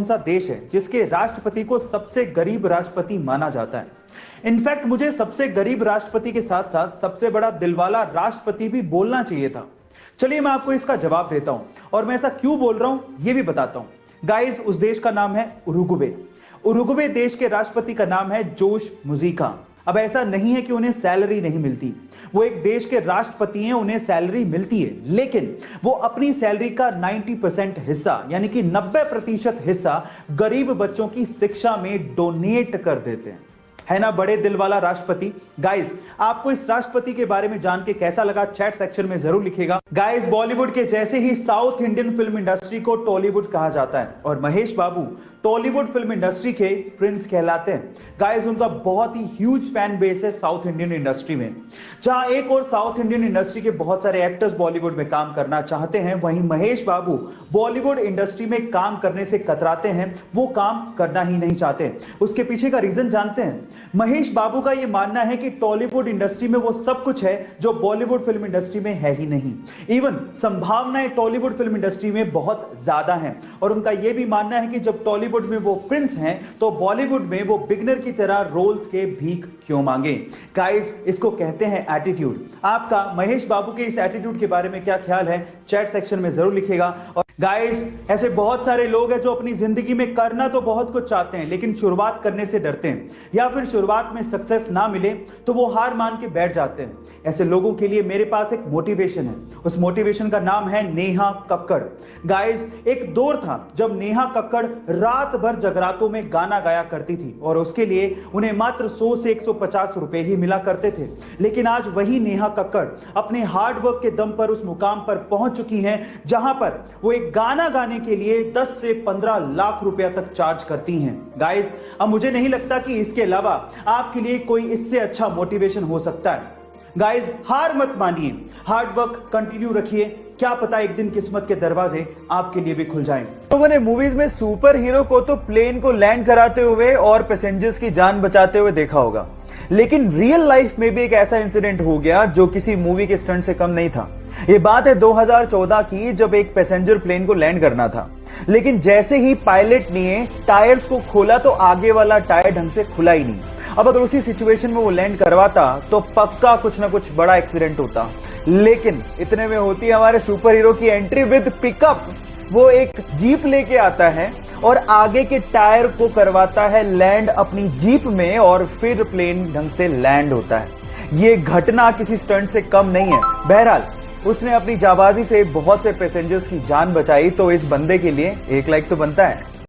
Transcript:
कौन सा देश है जिसके राष्ट्रपति को सबसे गरीब राष्ट्रपति माना जाता है। इनफैक्ट मुझे सबसे गरीब राष्ट्रपति के साथ साथ सबसे बड़ा दिलवाला राष्ट्रपति भी बोलना चाहिए था। चलिए मैं आपको इसका जवाब देता हूं और मैं ऐसा क्यों बोल रहा हूं यह भी बताता हूं। गाइस, उस देश का नाम है उरुग्वे। उरुग्वे देश के राष्ट्रपति का नाम है जोश मुजिका। अब ऐसा नहीं है कि उन्हें सैलरी नहीं मिलती, वो एक देश के राष्ट्रपति हैं, उन्हें सैलरी मिलती है, लेकिन वो अपनी सैलरी का 90% हिस्सा यानी कि 90% हिस्सा गरीब बच्चों की शिक्षा में डोनेट कर देते हैं। है ना बड़े दिल वाला राष्ट्रपति। गाइस, आपको इस राष्ट्रपति के बारे में जान के कैसा लगा चैट सेक्शन में जरूर लिखिएगा। गाइस, बॉलीवुड के जैसे ही साउथ इंडियन फिल्म इंडस्ट्री को टॉलीवुड कहा जाता है और महेश बाबू टॉलीवुड फिल्म इंडस्ट्री के प्रिंस कहलाते हैं। गाइस, उनका बहुत ही ह्यूज फैन बेस है साउथ इंडियन इंडस्ट्री में। जहां एक और साउथ इंडियन इंडस्ट्री के बहुत सारे एक्टर्स बॉलीवुड में काम करना चाहते हैं, वहीं महेश बाबू बॉलीवुड इंडस्ट्री में काम करने से कतराते हैं, वो काम करना ही नहीं चाहते। उसके पीछे का रीजन जानते हैं? महेश बाबू का यह मानना है कि टॉलीवुड इंडस्ट्री में वो सब कुछ है जो बॉलीवुड फिल्म इंडस्ट्री में है ही नहीं। इवन संभावनाएं टॉलीवुड फिल्म इंडस्ट्री में बहुत ज्यादा हैं और उनका यह भी मानना है कि जब टॉलीवुड में वो प्रिंस हैं तो बॉलीवुड में वो बिगनर की तरह रोल्स के भीख क्यों मांगे। गाइस, इसको कहते हैं एटीट्यूड। आपका महेश बाबू के इस एटीट्यूड के बारे में क्या ख्याल है चैट सेक्शन में जरूर लिखिएगा। और गाइस, ऐसे बहुत सारे लोग हैं जो अपनी जिंदगी में करना तो बहुत कुछ चाहते हैं लेकिन शुरुआत करने से डरते हैं, या फिर शुरुआत में सक्सेस ना मिले तो वो हार मान के बैठ जाते हैं। ऐसे लोगों के लिए मेरे पास एक मोटिवेशन है। उस मोटिवेशन का नाम है नेहा कक्कड़। गाइस, एक दौर था जब नेहा कक्कड़ रात भर जगरातों में गाना गाया करती थी और उसके लिए उन्हें मात्र 100 से 150 रुपए ही मिला करते थे। लेकिन आज वही नेहा कक्कड़ अपने हार्डवर्क के दम पर उस मुकाम पर पहुंच चुकी हैं जहां पर वो एक गाना गाने के लिए 10 से 15 लाख रुपया तक चार्ज करती हैं। गाइस, अब मुझे नहीं लगता कि इसके अलावा आपके लिए कोई इससे अच्छा मोटिवेशन हो सकता है। गाइस, हार मत मानिए, हार्डवर्क कंटिन्यू रखिए, क्या पता एक दिन किस्मत के दरवाजे आपके लिए भी खुल जाएं। लोगों ने मूवीज में सुपर हीरो को तो प्लेन को लैंड कराते हुए और पैसेंजर्स की जान बचाते हुए देखा होगा, लेकिन रियल लाइफ में भी एक ऐसा इंसिडेंट हो गया जो किसी मूवी के स्टंट से कम नहीं था। ये बात है 2014 की, जब एक पैसेंजर प्लेन को लैंड करना था, लेकिन जैसे ही पायलट ने टायर्स को खोला तो आगे वाला टायर ढंग से खुला ही नहीं। अब अगर उसी सिचुएशन में वो लैंड करवाता तो पक्का कुछ ना कुछ बड़ा एक्सीडेंट होता, लेकिन इतने में होती है हमारे सुपर हीरो की एंट्री विद पिकअप। वो एक जीप लेके आता है और आगे के टायर को करवाता है लैंड अपनी जीप में और फिर प्लेन ढंग से लैंड होता है। ये घटना किसी स्टंट से कम नहीं है। बहरहाल, उसने अपनी जाबाजी से बहुत से पैसेंजर्स की जान बचाई, तो इस बंदे के लिए 1 लाइक तो बनता है।